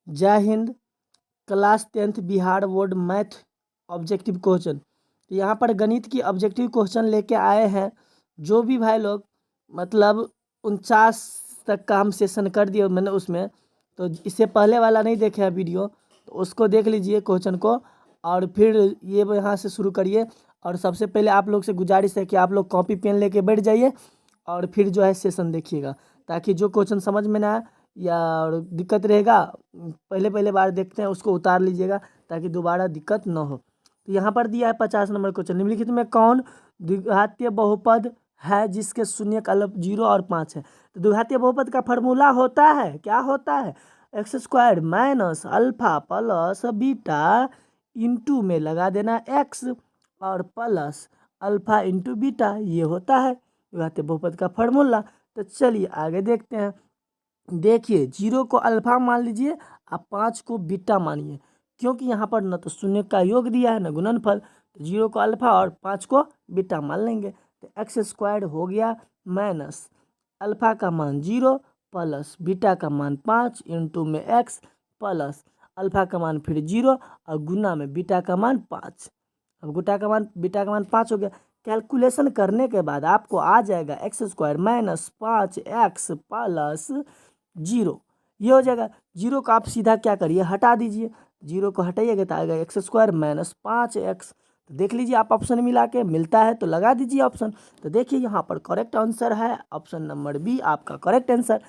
जय Hind. Class 10th Bihar board math objective question. तो यहाँ पर गणित की ऑब्जेक्टिव क्वेश्चन लेके आए हैं। जो भी भाई लोग मतलब 49 तक का हम सेशन कर दिए मैंने उसमें, तो इससे पहले वाला नहीं देखे है वीडियो तो उसको देख लीजिए क्वेश्चन को, और फिर ये यहाँ से शुरू करिए। और सबसे पहले आप लोग से गुजारिश है कि आप लोग कॉपी पेन लेके बैठ जाइए और फिर जो है सेशन देखिएगा, ताकि जो क्वेश्चन समझ में ना आए या और दिक्कत रहेगा, पहले पहले बार देखते हैं उसको उतार लीजिएगा ताकि दोबारा दिक्कत न हो। तो यहाँ पर दिया है 50 नंबर क्वेश्चन। निम्नलिखित में कौन द्विघातीय बहुपद है जिसके शून्य का मतलब 0 और 5 है? तो द्विघातीय बहुपद का फॉर्मूला होता है, क्या होता है? X square minus alpha plus beta into में लगा देना एक्स और प्लस अल्फा इंटू बीटा, ये होता है द्विघातीय बहुपद का फॉर्मूला। तो चलिए आगे देखते हैं। देखिए 0 को अल्फा मान लीजिए, आप 5 को बीटा मानिए, क्योंकि यहाँ पर न तो शून्य का योग दिया है न गुणनफल। तो 0 को अल्फा और 5 को बीटा मान लेंगे। तो एक्स स्क्वायर हो गया माइनस अल्फा का मान 0 प्लस बीटा का मान 5 इंटू में एक्स प्लस अल्फा का मान फिर 0 और गुना में बीटा का मान 5। अब बीटा का मान 5 हो गया। कैलकुलेशन करने के बाद आपको आ जाएगा x square minus 5x plus 0, ये हो जाएगा। 0 को आप सीधा क्या करिए, हटा दीजिए। 0 को हटाइएगा तो आएगा एक्स स्क्वायर माइनस 5x। तो देख लीजिए आप ऑप्शन मिला के मिलता है तो लगा दीजिए ऑप्शन। तो देखिए यहाँ पर करेक्ट आंसर है ऑप्शन नंबर बी आपका करेक्ट आंसर।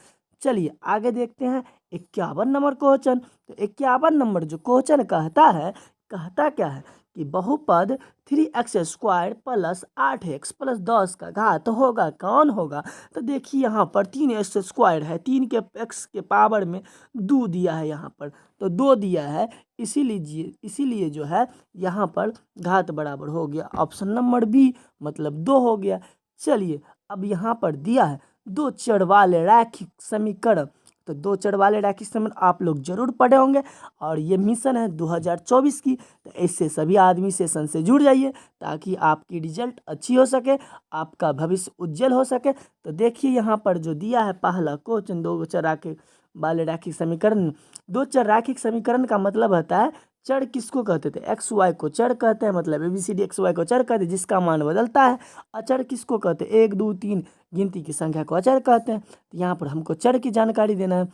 चलिए आगे देखते हैं 51 नंबर क्वेश्चन। तो 51 नंबर जो क्वेश्चन कहता क्या है कि बहुपद 3x square plus 8x plus 10 का घात होगा, कौन होगा? तो देखिए यहाँ पर 3x स्क्वायर है, 3 के x के पावर में 2 दिया है, यहाँ पर तो 2 दिया है, इसीलिए जो है यहाँ पर घात बराबर हो गया ऑप्शन नंबर बी, मतलब 2 हो गया। चलिए अब यहाँ पर दिया है दो चर वाले रैखिक समीकरण। तो दो चर वाले रैखिक समीकरण आप लोग जरूर पढ़े होंगे, और ये मिशन है 2024 की। तो इससे सभी आदमी सेशन से जुड़ जाइए ताकि आपकी रिजल्ट अच्छी हो सके, आपका भविष्य उज्जवल हो सके। तो देखिए यहाँ पर जो दिया है पहला क्वेश्चन, दो चर रैखिक वाले रैखिक समीकरण। दो चर रैखिक समीकरण का मतलब होता है, चर किसको कहते थे? एक्स वाई को चर कहते हैं, मतलब ABCD एक्स वाई को चर कहते हैं जिसका मान बदलता है। अचर किसको कहते हैं? 1 2 3 गिनती की संख्या को अचर कहते हैं। तो यहाँ पर हमको चर की जानकारी देना है।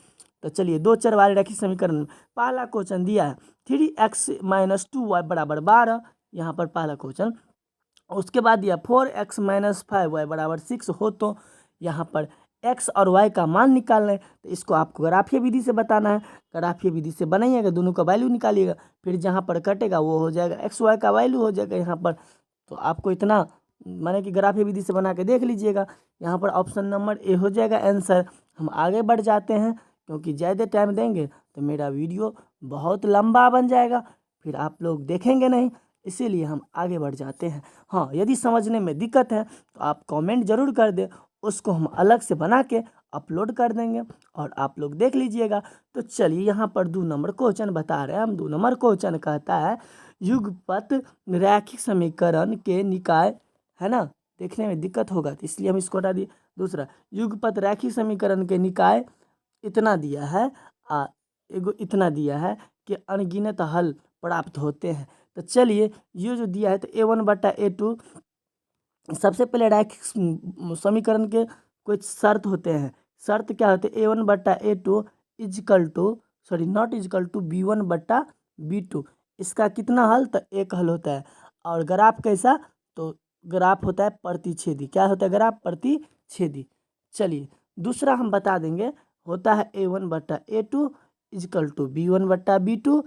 तो चलिए दो चर वाले रैखिक समीकरण पहला क्वेश्चन दिया है 3x माइनस 2y बराबर 12, यहाँ पर पहला क्वेश्चन। उसके बाद दिया 4x माइनस 5y बराबर 6 हो, तो यहाँ पर x और y का मान निकालना है। तो इसको आपको ग्राफीय विधि से बताना है। ग्राफीय विधि से बनाइएगा, दोनों का वैल्यू निकालिएगा, फिर जहाँ पर कटेगा वो हो जाएगा एक्स वाई का वैल्यू हो जाएगा यहाँ पर। तो आपको इतना माने कि ग्राफीय विधि से बना के देख लीजिएगा। यहाँ पर ऑप्शन नंबर ए हो जाएगा आंसर। हम आगे बढ़ जाते हैं, क्योंकि ज़्यादा टाइम देंगे तो मेरा वीडियो बहुत लंबा बन जाएगा, फिर आप लोग देखेंगे नहीं, इसीलिए हम आगे बढ़ जाते हैं। हाँ, यदि समझने में दिक्कत है तो आप कमेंट जरूर कर दें, उसको हम अलग से बना के अपलोड कर देंगे और आप लोग देख लीजिएगा। तो चलिए यहाँ पर 2 नंबर क्वेश्चन बता रहे हैं हम। 2 नंबर क्वेश्चन कहता है युगपत रैखिक समीकरण के निकाय, है ना, देखने में दिक्कत होगा तो इसलिए हम इसको हटा दिए। दूसरा, युगपत रैखिक समीकरण के निकाय इतना दिया है, एगो इतना दिया है कि अनगिनत हल प्राप्त होते हैं। तो चलिए ये जो दिया है तो A1/A2, सबसे पहले रैखिक समीकरण के कुछ शर्त होते हैं। शर्त क्या होते हैं? A1/A2 equal to not equal to B1/B2। इसका कितना हल? तो एक हल होता है। और ग्राफ कैसा? तो ग्राफ होता है प्रतिच्छेदी। क्या होता है? ग्राफ प्रतिच्छेदी। चलिए दूसरा हम बता देंगे, होता है A1/A2 equal to B1/B2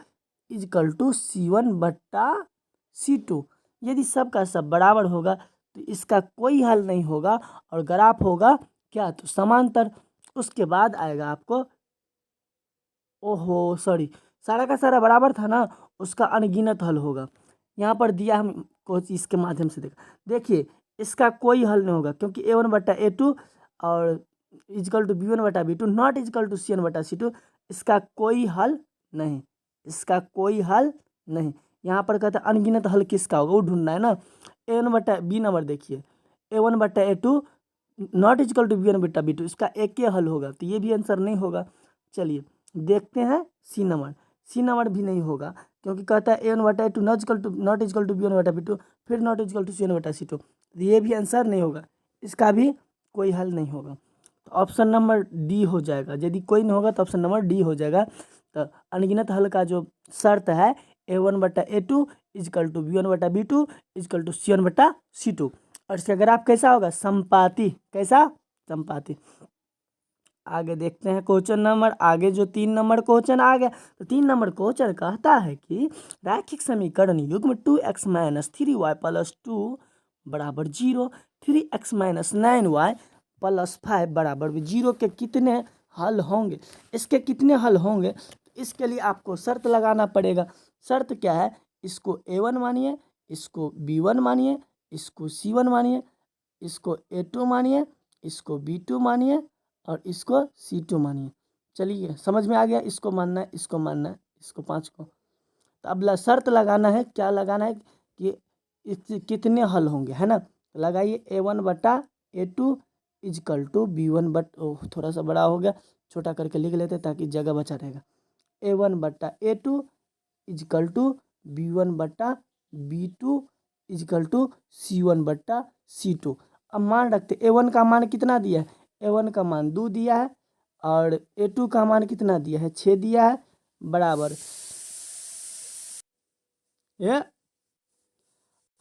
is equal to C1/C2। यदि सब का सब बराबर होगा तो इसका कोई हल नहीं होगा, और ग्राफ होगा क्या? तो समांतर। उसके बाद आएगा आपको, ओहो सॉरी, सारा का सारा बराबर था ना, उसका अनगिनत हल होगा। यहाँ पर दिया हमको इसके माध्यम से देखिए इसका कोई हल नहीं होगा, क्योंकि A1/A2 और equal to B1/B2 not equal to C1/C2। इसका कोई हल नहीं, इसका कोई हल नहीं। यहाँ पर कहता है अनगिनत हल किसका होगा, वो ढूंढना है ना। A1/B नंबर देखिए, A1/A2 not equal to B1/B2, इसका एक ही हल होगा, तो ये भी आंसर नहीं होगा। चलिए देखते हैं सी नंबर भी नहीं होगा, क्योंकि कहता है a1/a2 not equal to b1/b2, फिर नॉट इजकल टू c1/c2, तो ये भी आंसर नहीं होगा, इसका भी कोई हल नहीं होगा। तो ऑप्शन नंबर डी हो जाएगा। यदि कोई नहीं होगा तो ऑप्शन नंबर डी हो जाएगा। तो अनगिनत हल का जो शर्त है a1/a2 equal to b1/b2 is equal to c1/c2, और इसका ग्राफ कैसा होगा? संपाती। कैसा? संपाती। आगे देखते हैं क्वेश्चन नंबर, आगे जो 3 नंबर क्वेश्चन आ गया, तो 3 नंबर क्वेश्चन कहता है कि रैखिक समीकरण युग्म 2x - 3y + 2 बराबर 0, 3x - 9y + 5 बराबर 0 के कितने हल होंगे? इसके कितने हल होंगे? इसके लिए आपको शर्त लगाना पड़ेगा। शर्त क्या है? इसको a1 मानिए, इसको b1 मानिए, इसको c1 मानिए, इसको a2 मानिए, इसको b2 मानिए और इसको c2 मानिए। चलिए समझ में आ गया? इसको मानना है, इसको मानना है, इसको 5 को। तो अब शर्त लगाना है। क्या लगाना है? कि इसके कितने हल होंगे, है ना? लगाइए a1/a2 इजकल टू b1 थोड़ा सा बड़ा हो गया, छोटा करके लिख लेते ताकि जगह बचा रहेगा। a1/a2 equal to b1/b2 is equal to c1/c2। अब मान रखते a1 का मान कितना दिया है? a1 का मान 2 दिया है और a2 का मान कितना दिया है? 6 दिया है, बराबर ये।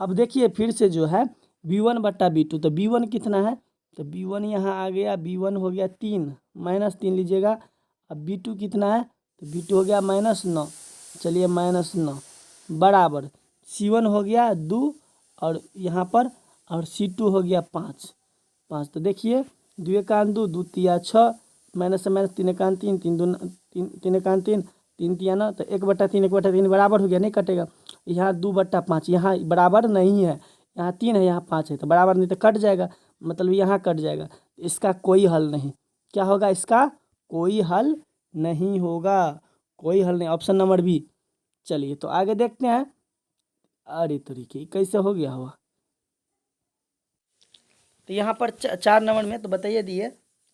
अब देखिए फिर से जो है b1/b2, तो b1 कितना है? तो b1 यहाँ आ गया, b1 हो गया 3, -3 लीजिएगा। अब b2 कितना है? तो b2 हो गया -9, चलिए -9 बराबर c1 हो गया 2 और यहाँ पर, और c2 हो गया 5। तो देखिए 2 एकान 2, 2 तिया 6, माइनस से माइनस 3 एकान 3, 3 दूना 3 एकान 3, 3 तिया 9, तो 1/3 बराबर हो गया, नहीं कटेगा। यहाँ 2/5, यहाँ बराबर नहीं है, यहाँ 3 है, यहाँ 5 है, तो बराबर नहीं तो कट जाएगा, मतलब यहाँ कट जाएगा। इसका कोई हल नहीं। क्या होगा? इसका कोई हल नहीं होगा, कोई हल नहीं। Option number B. चलिए तो आगे देखते हैं। अरे तरीके कैसे हो गया हुआ? तो यहाँ पर 4 नंबर में तो बताइए दिए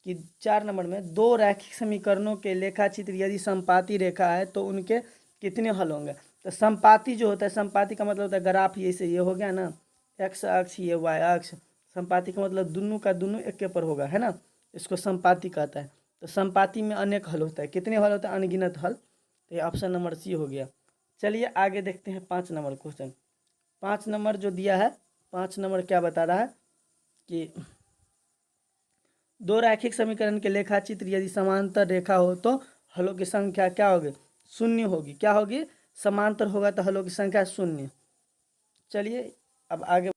कि 4 नंबर में दो रैखिक समीकरणों के लेखा चित्र यदि संपाती रेखा है तो उनके कितने हल होंगे? तो संपाती जो होता है, संपाती का मतलब होता है ग्राफ, ये से ये हो गया ना, एक्स अक्ष ये वाई अक्ष। संपाती का मतलब दोनों का दोनों एक के ऊपर होगा, है ना, इसको संपाती कहता है। तो संपाती में अनेक हल होता है। कितने हल होता है? अनगिनत हल। तो ये ऑप्शन नंबर सी हो गया। चलिए आगे देखते हैं 5 नंबर क्वेश्चन। 5 नंबर जो दिया है, 5 नंबर क्या बता रहा है कि दो रैखिक समीकरण के लेखा चित्र यदि समांतर रेखा हो तो हलों की संख्या क्या होगी? शून्य होगी। क्या होगी? समांतर होगा तो हलों की संख्या 0। चलिए अब आगे।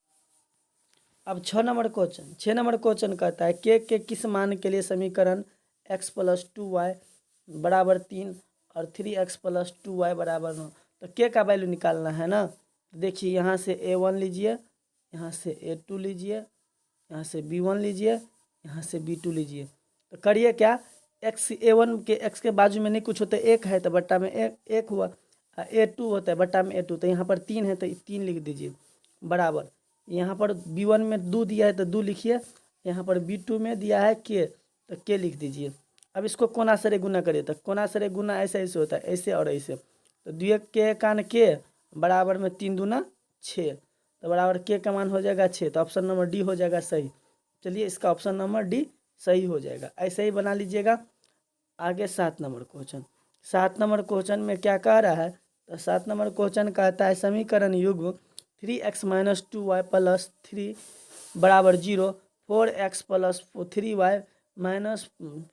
अब 6 नंबर क्वेश्चन कहता है के किस मान के लिए समीकरण x + 2y बराबर 3 और 3x + 2y बराबर 9। तो के का वैल्यू निकालना है ना। तो देखिए यहाँ से a1 लीजिए, यहाँ से a2 लीजिए, यहाँ से b1 लीजिए, यहाँ से b2 लीजिए। तो करिए क्या? x a1 के x के बाजू में नहीं कुछ होता है, 1 है तो बट्टा में 1 हुआ, a2 होता है बट्टा में a2, तो यहाँ पर 3 है तो 3 लिख दीजिए, बराबर। यहाँ पर b1 में 2 दिया है तो 2 लिखिए, यहाँ पर b2 में दिया है k, तो k लिख दीजिए। अब इसको कोणासरे गुना करिए, तो कोणासरे गुना ऐसे ऐसे होता है, ऐसे और ऐसे। तो 2 के कान k बराबर में 3 दूना 6, तो बराबर k का मान हो जाएगा 6। तो ऑप्शन नंबर डी हो जाएगा सही। चलिए इसका ऑप्शन नंबर डी सही हो जाएगा, ऐसे ही बना लीजिएगा। आगे 7 नंबर क्वेश्चन। 7 नंबर क्वेश्चन में क्या कह रहा है? तो 7 नंबर क्वेश्चन कहता है समीकरण युग्म 3x - 2y + 3 बराबर 0, 4x + 3y -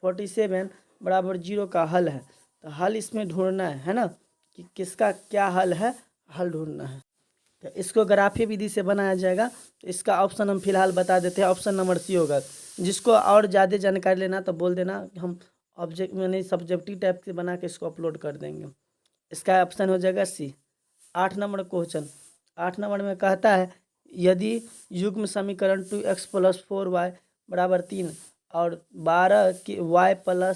47 बराबर 0 का हल है। तो हल इसमें ढूंढना है ना, कि किसका क्या हल है, हल ढूंढना है। तो इसको ग्राफी विधि से बनाया जाएगा। तो इसका ऑप्शन हम फिलहाल बता देते हैं, ऑप्शन नंबर सी होगा। जिसको और ज़्यादा जानकारी लेना तो बोल देना, हम ऑब्जेक्ट यानी सब्जेक्टिव टाइप से बना के इसको अपलोड कर देंगे। इसका ऑप्शन हो जाएगा सी। 8 नंबर क्वेश्चन। 8 नंबर में कहता है यदि युग्म समीकरण 2x + 4y बराबर 3 और 12 की y +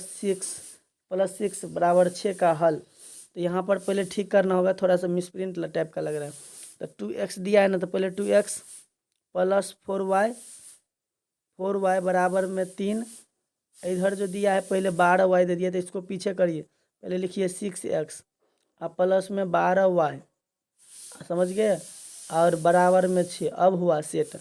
6 बराबर 6 का हल। तो यहाँ पर पहले ठीक करना होगा, थोड़ा सा मिसप्रिंट टाइप का लग रहा है। तो 2x दिया है ना, तो पहले 2x + 4y बराबर में 3। इधर जो दिया है पहले 12y दे दिया, तो इसको पीछे करिए, पहले लिखिए 6x अब प्लस में 12y, समझ गए, और बराबर में 6। अब हुआ सेट।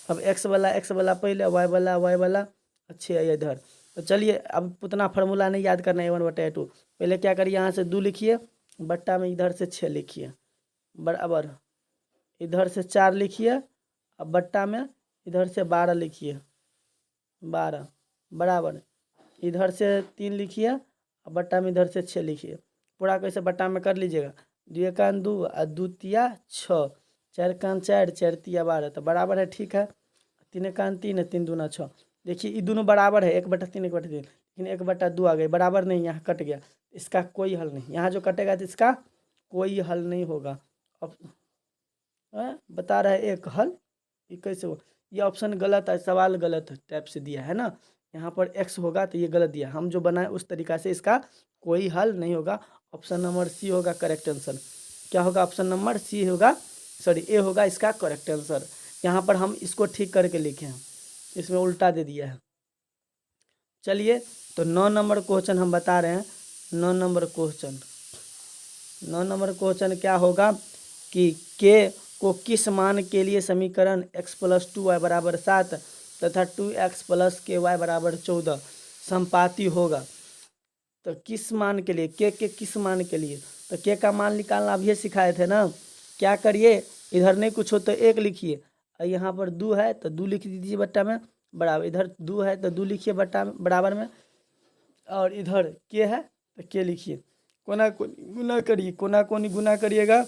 अब x वाला पहले, y वाला 6 है इधर। तो चलिए अब उतना फार्मूला नहीं याद करना है, A1/A2। पहले क्या करिए, यहाँ से 2 लिखिए, बट्टा में इधर से 6 लिखिए, बराबर इधर से 4 लिखिए, अब बट्टा में इधर से 12 लिखिए, 12 बराबर इधर से 3 लिखिए, अब बट्टा में इधर से 6 लिखिए। पूरा कैसे बट्टा में कर लीजिएगा, 2 एकान 2 और 2 तिया 6, 4 एकान 4, 4 तिया 12, तो बराबर है, ठीक है। 3 एकान 3, 3 दूना 6। देखिए ये दोनों बराबर है, 1/3 1/3, लेकिन 1/2 आ गई, बराबर नहीं, यहाँ कट गया, इसका कोई हल नहीं। यहाँ जो कटेगा तो इसका कोई हल नहीं होगा। अब बता रहा है एक हल, ये कैसे हो, ये ऑप्शन गलत है, सवाल गलत टाइप से दिया है ना। यहाँ पर x होगा तो ये गलत दिया, हम जो बनाए उस तरीका से इसका कोई हल नहीं होगा। ऑप्शन नंबर सी होगा करेक्ट आंसर। क्या होगा, ऑप्शन नंबर सी होगा, सॉरी ए होगा इसका करेक्ट आंसर। यहाँ पर हम इसको ठीक करके लिखे हैं, इसमें उल्टा दे दिया है। चलिए तो 9 नंबर क्वेश्चन हम बता रहे हैं। 9 नंबर क्वेश्चन क्या होगा कि के को किस मान के लिए समीकरण x + 2y = 7 तथा 2x + ky = 14 संपाती होगा। तो किस मान के लिए, के किस मान के लिए, तो के का मान निकालना अभी सिखाए थे ना। क्या करिए, इधर नहीं कुछ हो तो 1 लिखिए, और यहाँ पर 2 है तो 2 लिख दीजिए बट्टा में, बराबर इधर 2 है तो 2 लिखिए बट्टा में बराबर में, और इधर के है तो के लिखिए। कोना कोनी गुना करिए, कोना कोनी गुना करिएगा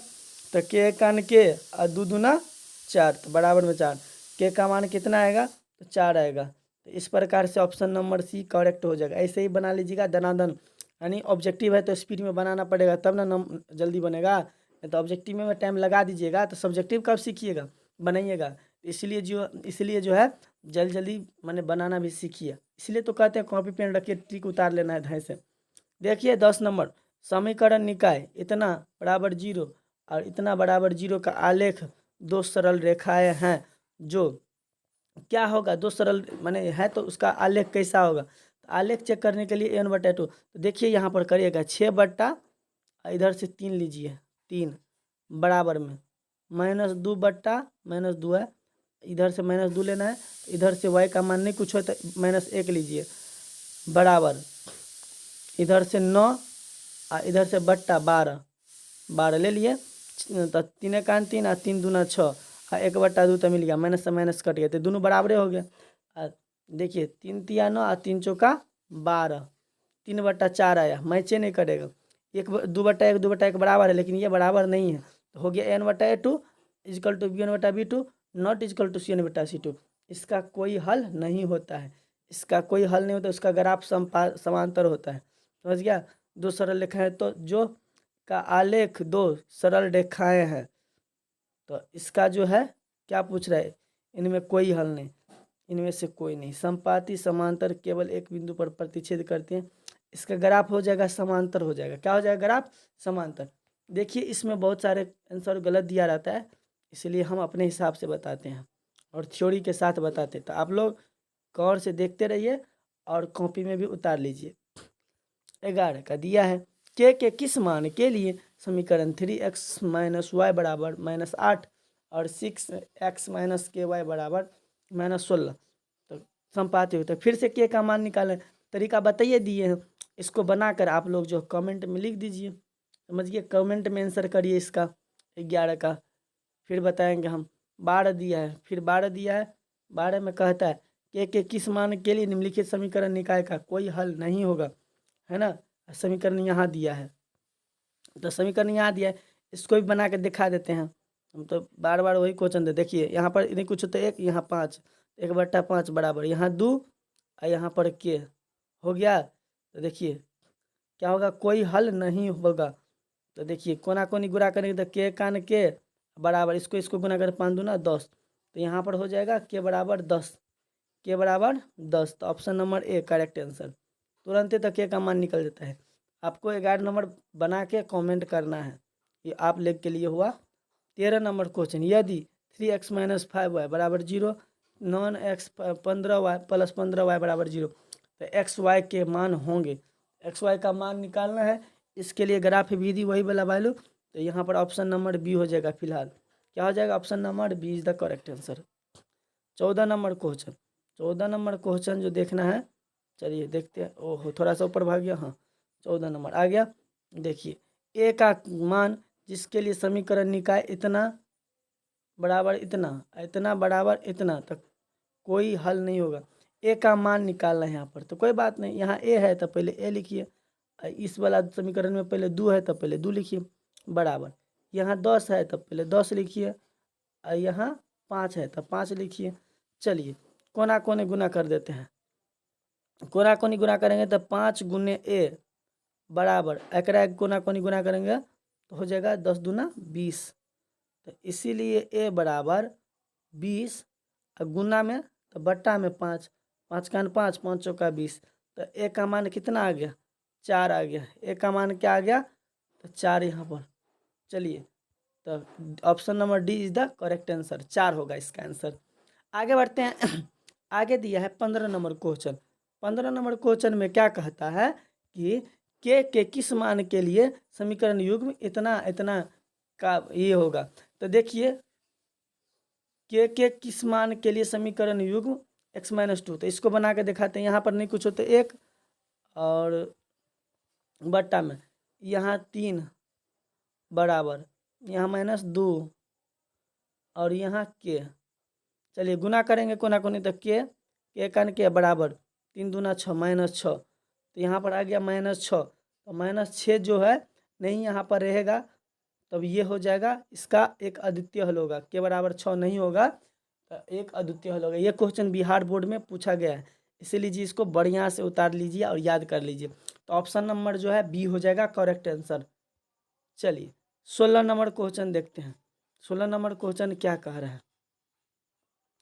तो के कान के और 2 दूना 4, तो बराबर में 4। के का मान कितना आएगा, तो 4 आएगा। तो इस प्रकार से ऑप्शन नंबर सी करेक्ट हो जाएगा। ऐसे ही बना लीजिएगा दनादन, यानी ऑब्जेक्टिव है तो स्पीड में बनाना पड़ेगा तब ना जल्दी बनेगा। तो ऑब्जेक्टिव में टाइम लगा दीजिएगा तो सब्जेक्टिव कब सीखिएगा, बनाइएगा। इसलिए जो है जल्दी मैंने बनाना भी सीखिए। इसलिए तो कहते हैं कॉपी पेन रखिए, ट्रिक उतार लेना है ढंग से। देखिए 10 नंबर, समीकरण निकाय इतना बराबर 0 और इतना बराबर 0 का आलेख 2 सरल रेखाएं हैं। जो क्या होगा, 2 सरल माने है तो उसका आलेख कैसा होगा, तो आलेख चेक करने के लिए A1/2। तो देखिए यहाँ पर करिएगा 6 बट्टा इधर से 3 लीजिए, 3 बराबर में -2 बट्टा -2 है, इधर से -2 लेना है, इधर से y का मान नहीं कुछ हो तो -1 लीजिए, बराबर इधर से 9 और इधर से बट्टा 12 ले लिए। तो 3 एकान 3 और 3 दूना 6 और 1/2 तो मिल गया, माइनस से माइनस कट गया, तो दोनों बराबरे हो गए। देखिए 3 तिया 9 और 3 चौका 12, 3/4 आया, मैचे नहीं करेगा। 2/1 2/1 बराबर है, लेकिन ये बराबर नहीं है, तो हो गया A1/A2 = B1/B2 नॉट = C1/C2। इसका कोई हल नहीं होता है, इसका कोई हल नहीं होता, उसका ग्राफ समांतर होता है, समझ गया। 2 सरल रेखाएं, तो जो का आलेख 2 सरल रेखाएं हैं, तो इसका जो है क्या पूछ रहा है, इनमें कोई हल नहीं, इनमें से कोई नहीं। संपाती समांतर केवल एक बिंदु पर प्रतिच्छेद करते हैं, इसका ग्राफ हो जाएगा समांतर हो जाएगा। क्या हो जाएगा, ग्राफ समांतर। देखिए इसमें बहुत सारे आंसर गलत दिया रहता है, इसलिए हम अपने हिसाब से बताते हैं और थ्योरी के साथ बताते हैं। तो आप लोग गौर से देखते रहिए और कॉपी में भी उतार लीजिए। 11 का दिया है, के किस मान के लिए समीकरण 3x - y = -8 और 6x - ky = -16 तो संपाती होता है। फिर से के का मान निकालें, तरीका बताइए दिए हैं, इसको बनाकर आप लोग जो कमेंट में लिख दीजिए, समझिए, कमेंट में आंसर करिए इसका 11 का, फिर बताएंगे हम। 12 दिया है, फिर 12 दिया है, 12 में कहता है के किस मान के लिए निम्नलिखित समीकरण निकाय का कोई हल नहीं होगा, है ना। समीकरण यहाँ दिया है, तो समीकरण यहाँ दिया है, इसको भी बना के दिखा देते हैं हम, तो बार बार वही क्वेश्चन दे। देखिए यहाँ पर नहीं कुछ तो 1, यहाँ 5, 1/5 बराबर, यहाँ 2 और यहाँ पर के हो गया। तो देखिए क्या होगा, कोई हल नहीं होगा। तो देखिए कोना कोनी गुणा करेंगे तो के कान के बराबर, इसको गुना करें 5 दूना 10, तो यहाँ पर हो जाएगा के बराबर 10, के बराबर 10। तो option number A correct answer. तुरंत ही तो के का मान निकल जाता है। आपको 11 नंबर बना के कमेंट करना है, ये आप लोग के लिए हुआ। 13 नंबर क्वेश्चन, यदि 3x - 5y = 0, non-x 15y + 15y = 0 तो x y के मान होंगे। x y का मान निकालना है, इसके लिए ग्राफ विधि वही वाला वैल्यू, तो यहाँ पर ऑप्शन नंबर बी हो जाएगा फिलहाल। क्या हो जाएगा? Option number B is the correct answer. 14 number question, 14 number question जो देखना है, चलिए देखते हैं। ओहो थोड़ा सा ऊपर भाग गया। हाँ 14 नंबर आ गया। देखिए ए का मान जिसके लिए समीकरण निकाय इतना बराबर इतना, इतना बराबर इतना तक कोई हल नहीं होगा। ए का मान निकालना है यहाँ पर, तो कोई बात नहीं, यहाँ ए है तो पहले ए लिखिए, इस वाला समीकरण में पहले 2 है तो पहले 2 लिखिए बराबर, यहाँ 10 है तो पहले 10 लिखिए, और यहाँ 5 है तो 5 लिखिए। चलिए कोना कोने गुना कर देते हैं। कोना कोनी गुना करेंगे तो 5 गुने ए बराबर, एकरा कोना कोनी गुना करेंगे तो हो जाएगा 10 दूना 20। तो इसीलिए ए बराबर 20, और गुना में तो बट्टा में 5, 5 का 5, 5 चौका 20। तो ए का मान कितना आ गया? 4 आ गया। ए का मान क्या आ गया? तो 4 यहाँ पर। चलिए तो option number D is the correct answer, 4 होगा इसका आंसर। आगे बढ़ते हैं। आगे दिया है 15 नंबर क्वेश्चन। 15 नंबर क्वेश्चन में क्या कहता है कि के किस मान के लिए समीकरण युग्म इतना इतना का ये होगा। तो देखिए के किस मान के लिए समीकरण युग्म x-2, तो इसको बना के दिखाते हैं। यहाँ पर नहीं कुछ होते 1 और बट्टा में यहाँ 3 बराबर, यहाँ -2 और यहाँ के। चलिए गुना करेंगे कोना कोनी, तो के कन के बराबर 3 दूना 6 -6, तो यहाँ पर आ गया -6। तो -6 जो है नहीं यहाँ पर रहेगा, तब ये हो जाएगा इसका एक अद्वितीय हल होगा। के बराबर 6 नहीं होगा तो एक अद्वितीय हल होगा। ये क्वेश्चन बिहार बोर्ड में पूछा गया है, इसीलिए जी इसको बढ़िया से उतार लीजिए और याद कर लीजिए। तो ऑप्शन नंबर जो है बी हो जाएगा करेक्ट आंसर। चलिए 16 नंबर क्वेश्चन देखते हैं। 16 नंबर क्वेश्चन क्या कह रहा है?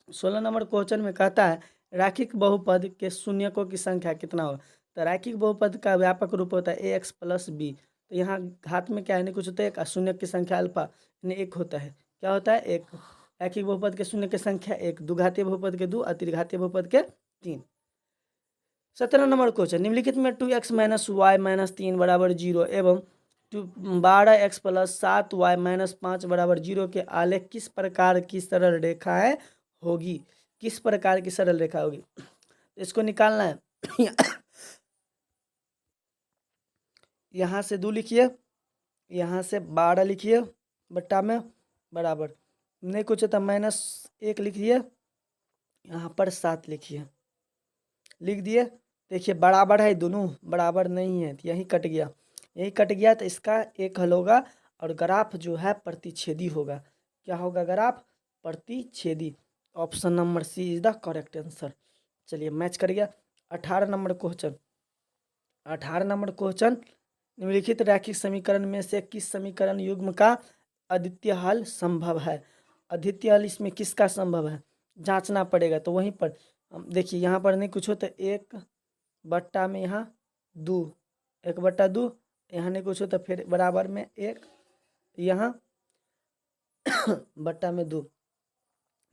16 नंबर क्वेश्चन में कहता है रैखिक बहुपद के शून्यकों की संख्या कितना हो। तो रैखिक बहुपद का व्यापक रूप होता है ए एक्स प्लस बी। तो यहाँ घात में क्या है? नहीं कुछ होता है, एक शून्य की संख्या अल्फा यानी 1 होता है। क्या होता है? 1। रैखिक बहुपद के शून्य की संख्या 1, द्विघातीय बहुपद के 2, अतिघातीय बहुपद के 3। 17 नंबर क्वेश्चन, निम्नलिखित में 2x - y - 3 बराबर 0 एवं 12x + 7y - 5 बराबर 0 के आलेख किस प्रकार की सरल रेखाएं होगी? किस प्रकार की सरल रेखा होगी? इसको निकालना है। यहाँ से 2 लिखिए, यहाँ से 12 लिखिए बट्टा में बराबर, नहीं कुछ तो -1 लिखिए, यहाँ पर 7 लिखिए। लिख दिए। देखिए बराबर है, दोनों बराबर नहीं है, तो यही कट गया, यही कट गया। तो इसका एक हल होगा और ग्राफ जो है प्रतिच्छेदी होगा। क्या होगा? ग्राफ प्रतिच्छेदी। Option number C is the correct answer. चलिए मैच कर गया। 18 नंबर क्वेश्चन, 18 नंबर क्वेश्चन, निम्नलिखित रैखिक समीकरण में से किस समीकरण युग्म का अद्वितीय हल संभव है? अद्वितीय हल इसमें किसका संभव है जांचना पड़ेगा। तो वहीं पर देखिए यहाँ पर नहीं कुछ हो तो 1 बट्टा में यहाँ 2, 1/2, यहाँ नहीं कुछ हो तो फिर बराबर में 1, यहाँ बट्टा में 2।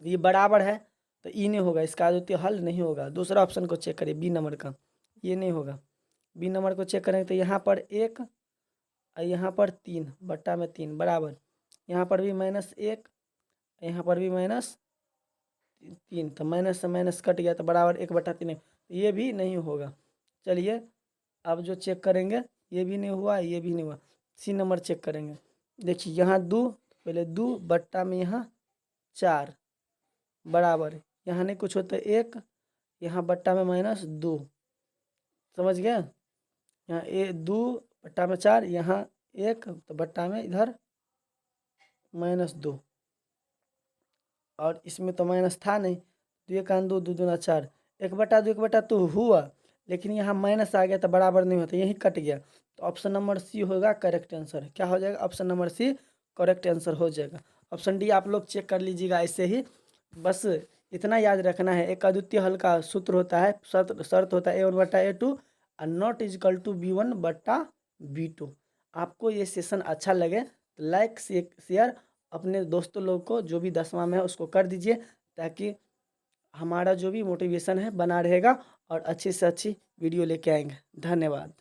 ये बराबर है तो ई नहीं होगा, इसका अद्वितीय हल नहीं होगा। दूसरा ऑप्शन को चेक करिए, बी नंबर का, ये नहीं होगा। बी नंबर को चेक करेंगे तो यहाँ पर 1 और यहाँ पर 3 बट्टा में 3 बराबर, यहाँ पर भी -1, यहाँ पर भी -3, तो माइनस से माइनस कट गया तो बराबर 1/3, ये भी नहीं होगा। चलिए अब जो चेक करेंगे, ये भी नहीं हुआ, ये भी नहीं हुआ। सी नंबर चेक करेंगे। देखिए यहाँ 2, पहले 2 बट्टा में यहाँ 4 बराबर, यहाँ नहीं कुछ होता 1, यहाँ बट्टा में -2, समझ गया। यहाँ 2 बट्टा में 4, यहाँ 1 तो बट्टा में इधर -2, और इसमें तो माइनस था नहीं, 2 1 2, 2 दूना 4, 1/2 1/2 हुआ, लेकिन यहाँ माइनस आ गया तो बराबर नहीं होता, यही कट गया। तो ऑप्शन नंबर सी होगा करेक्ट आंसर। क्या हो जाएगा? Option number C correct answer हो जाएगा। ऑप्शन डी आप लोग चेक कर लीजिएगा ऐसे ही। बस इतना याद रखना है, एक अद्वितीय हल का सूत्र होता है, शर्त होता है A1/A2 और नॉट इजकल टू B1/B2। आपको ये सेशन अच्छा लगे तो लाइक शेयर अपने दोस्तों लोग को, जो भी 10वां में है उसको कर दीजिए, ताकि हमारा जो भी मोटिवेशन है बना रहेगा और अच्छी से अच्छी वीडियो लेके आएंगे। धन्यवाद।